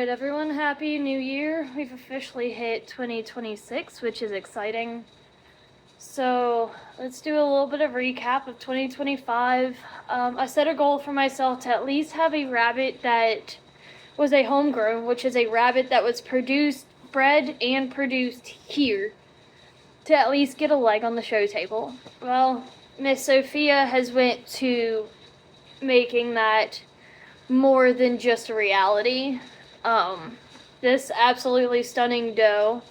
Alright, everyone, happy new year. We've officially hit 2026, which is exciting. So, let's do a little bit of recap of 2025. I set a goal for myself to at least have a rabbit that was a homegrown, which is a rabbit that was bred and produced here, to at least get a leg on the show table. Well, Miss Sophia has went to making that more than just a reality. This absolutely stunning doe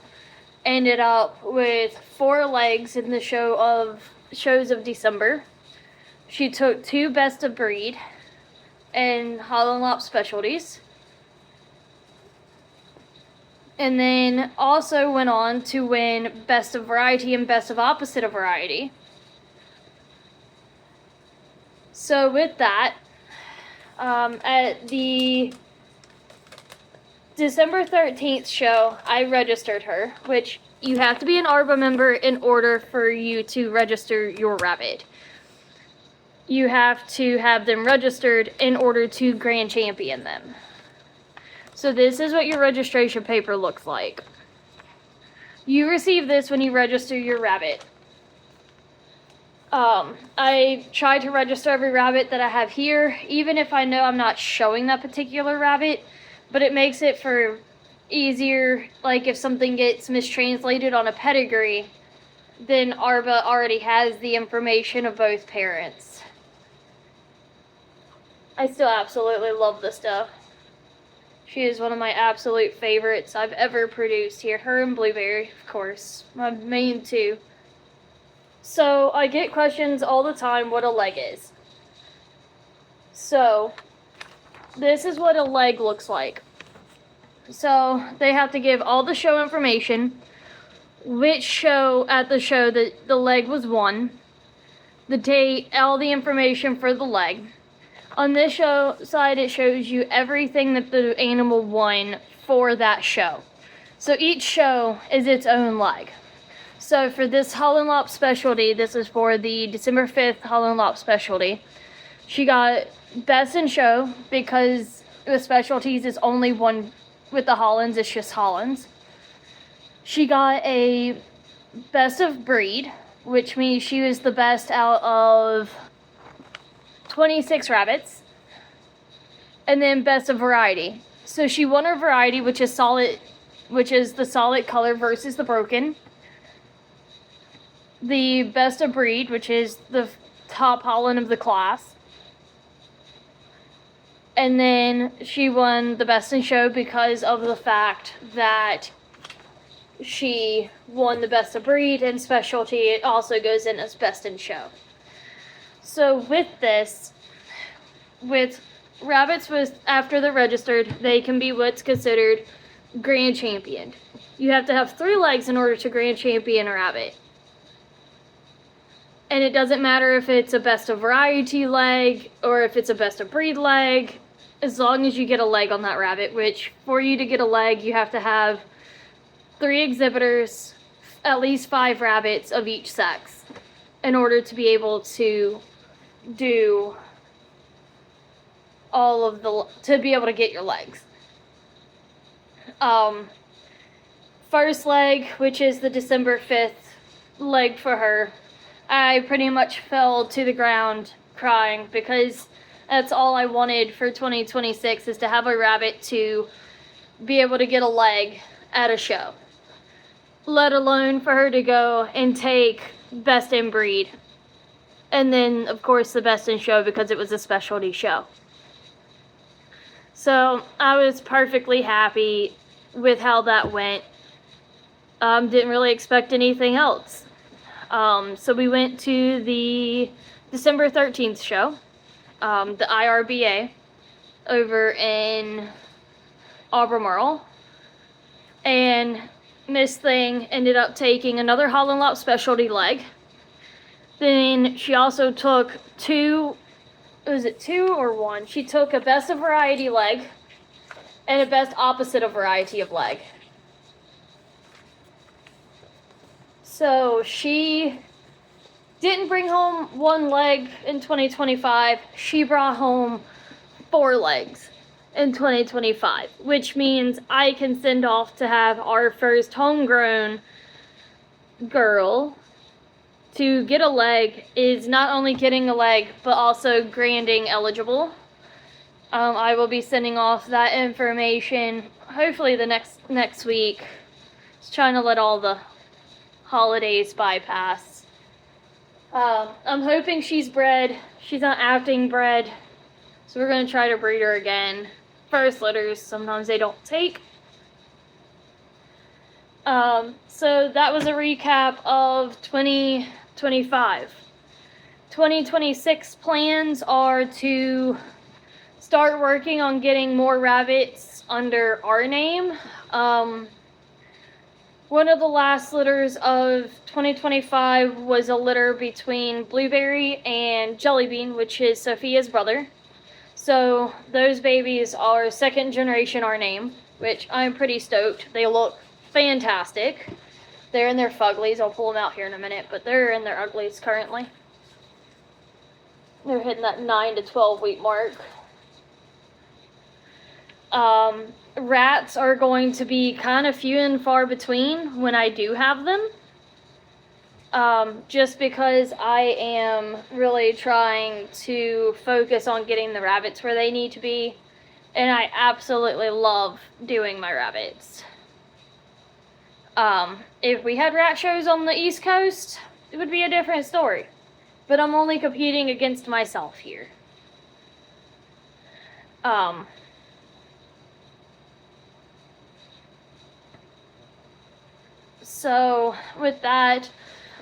ended up with 4 legs in the shows of December. She took 2 best of breed and Holland Lop specialties, and then also went on to win best of variety and best of opposite of variety. So with that, at the December 13th show, I registered her, which you have to be an ARBA member in order for you to register your rabbit. You have to have them registered in order to grand champion them. So this is what your registration paper looks like. You receive this when you register your rabbit. I try to register every rabbit that I have here, even if I know I'm not showing that particular rabbit, but it makes it for easier, like if something gets mistranslated on a pedigree, then ARBA already has the information of both parents. I still absolutely love this stuff. She is one of my absolute favorites I've ever produced here. Her and Blueberry, of course, my main two. So, I get questions all the time what a leg is. So, this is what a leg looks like. So, they have to give all the show information, which show at the show that the leg was won, the date, all the information for the leg. On this show side, it shows you everything that the animal won for that show. So, each show is its own leg. So for this Holland Lop specialty, this is for the December 5th Holland Lop specialty. She got best in show because with specialties it's only one. With the Hollands, it's just Hollands. She got a best of breed, which means she was the best out of 26 rabbits. And then best of variety. So she won her variety, which is the solid color versus the broken. The best of breed, which is the top Holland of the class. And then she won the best in show because of the fact that she won the best of breed and specialty. It also goes in as best in show. So with this, with rabbits after they're registered, they can be what's considered grand championed. You have to have 3 legs in order to grand champion a rabbit. And it doesn't matter if it's a best of variety leg or if it's a best of breed leg, as long as you get a leg on that rabbit, which for you to get a leg, you have to have 3 exhibitors, at least 5 rabbits of each sex in order to be able to do to be able to get your legs. First leg, which is the December 5th leg for her, I pretty much fell to the ground crying because that's all I wanted for 2026 is to have a rabbit to be able to get a leg at a show. Let alone for her to go and take best in breed. And then, of course, the best in show because it was a specialty show. So, I was perfectly happy with how that went. Didn't really expect anything else. So we went to the December 13th show, the IRBA, over in Albemarle, and Miss Thing ended up taking another Holland Lop specialty leg. Then she also took 2 or 1? She took a best of variety leg and a best opposite of variety of leg. So she didn't bring home 1 leg in 2025. She brought home 4 legs. in 2025, which means I can send off to have our first homegrown girl to get a leg. Is not only getting a leg, but also granding eligible. I will be sending off that information hopefully the next week. Just trying to let all the holidays bypass. I'm hoping she's bred. She's not acting bred, so we're gonna try to breed her again. First litters, sometimes they don't take. So that was a recap of 2025. 2026 plans are to start working on getting more rabbits under our name. One of the last litters of 2025 was a litter between Blueberry and Jellybean, which is Sophia's brother. So those babies are second generation our name, which I'm pretty stoked. They look fantastic. They're in their fuglies. I'll pull them out here in a minute, but they're in their uglies currently. They're hitting that 9 to 12 week mark. Rats are going to be kind of few and far between when I do have them. Just because I am really trying to focus on getting the rabbits where they need to be. And I absolutely love doing my rabbits. If we had rat shows on the East Coast, it would be a different story. But I'm only competing against myself here. So with that,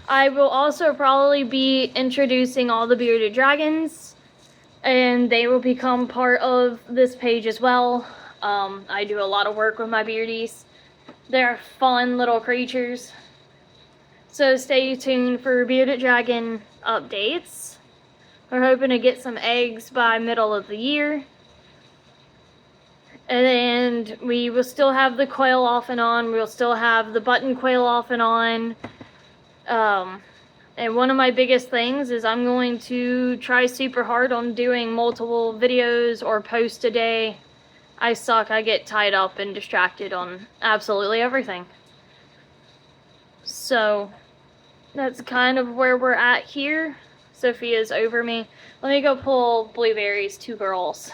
I will also probably be introducing all the bearded dragons, and they will become part of this page as well. I do a lot of work with my beardies. They're fun little creatures. So stay tuned for bearded dragon updates. We're hoping to get some eggs by middle of the year. And we will still have the quail off and on. We'll still have the button quail off and on. And one of my biggest things is I'm going to try super hard on doing multiple videos or posts a day. I suck. I get tied up and distracted on absolutely everything. So that's kind of where we're at here. Sophia's over me. Let me go pull Blueberry's two girls.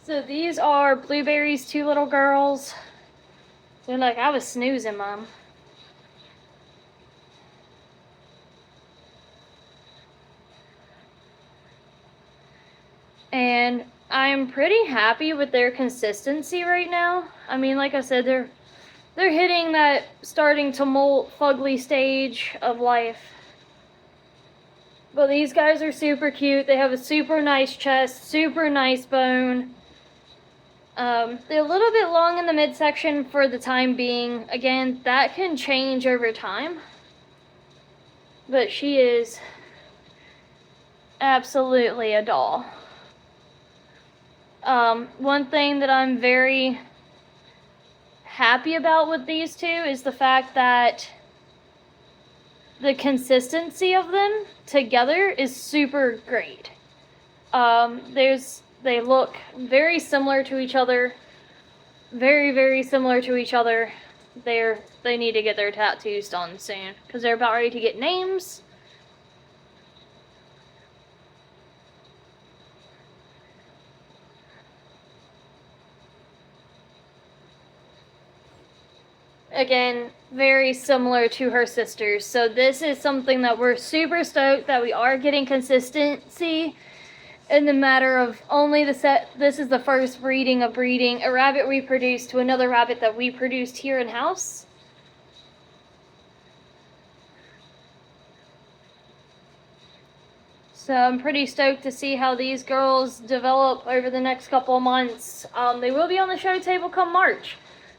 So these are Blueberry's two little girls. They're like, I was snoozing, Mom. And I'm pretty happy with their consistency right now. I mean, like I said, they're hitting that starting to molt fugly stage of life. But these guys are super cute. They have a super nice chest, super nice bone. They're a little bit long in the midsection for the time being. Again, that can change over time. But she is absolutely a doll. One thing that I'm very happy about with these two is the fact that the consistency of them together is super great. They look very similar to each other. Very, very similar to each other. They need to get their tattoos done soon because they're about ready to get names. Again, very similar to her sisters. So this is something that we're super stoked that we are getting consistency in the matter of only this is the first breeding of breeding a rabbit we produced to another rabbit that we produced here in house. So So I'm pretty stoked to see how these girls develop over the next couple of months. They will be on the show table come March.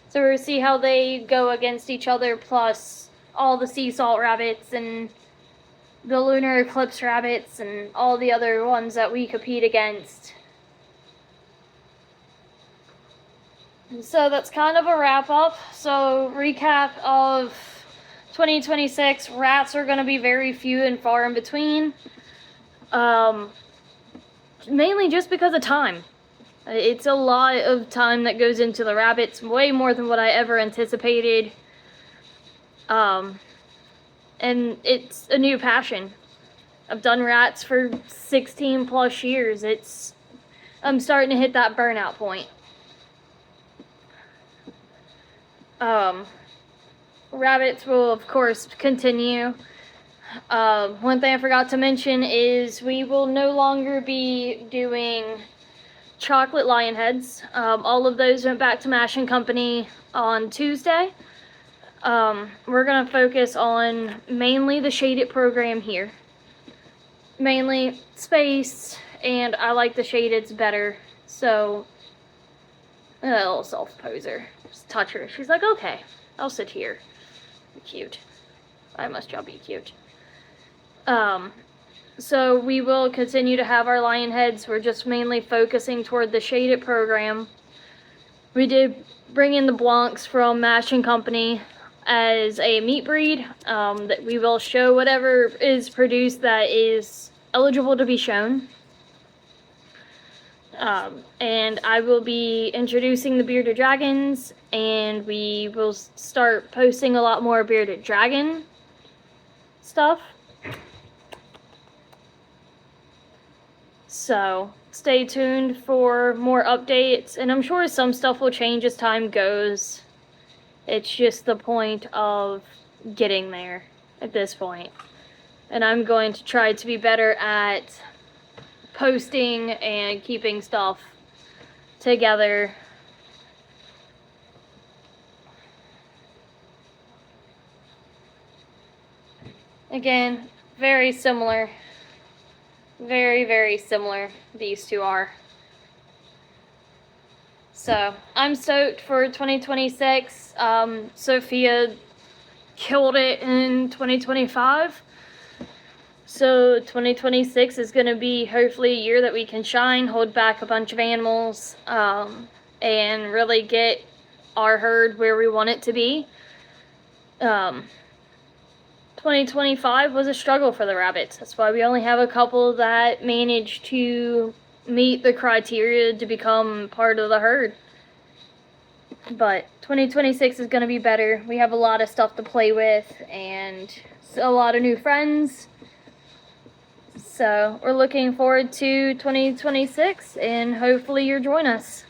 So we'll see how they go against each other, plus all the sea salt rabbits and the lunar eclipse rabbits and all the other ones that we compete against. And so that's kind of a wrap up. So recap of 2026, rats are going to be very few and far in between. Mainly just because of time. It's a lot of time that goes into the rabbits, way more than what I ever anticipated. And it's a new passion. I've done rats for 16 plus years. I'm starting to hit that burnout point. Rabbits will, of course, continue. One thing I forgot to mention is we will no longer be doing chocolate lion heads. All of those went back to Mash and Company on Tuesday. We're going to focus on mainly the shaded program here. Mainly space, and I like the shadeds better. So, a little self-poser. Just touch her. She's like, okay, I'll sit here. Cute. I must y'all be cute. So we will continue to have our lion heads. We're just mainly focusing toward the shaded program. We did bring in the Blancs from Mash and Company as a meat breed. That we will show whatever is produced that is eligible to be shown. And I will be introducing the bearded dragons, and we will start posting a lot more bearded dragon stuff. So stay tuned for more updates, and I'm sure some stuff will change as time goes. It's just the point of getting there at this point. And I'm going to try to be better at posting and keeping stuff together. Again, very similar. Very, very similar, these two are. So, I'm stoked for 2026. Sophia killed it in 2025. So, 2026 is going to be hopefully a year that we can shine, hold back a bunch of animals, and really get our herd where we want it to be. 2025 was a struggle for the rabbits. That's why we only have a couple that managed to meet the criteria to become part of the herd. But 2026 is going to be better. We have a lot of stuff to play with and a lot of new friends. So we're looking forward to 2026, and hopefully you'll join us.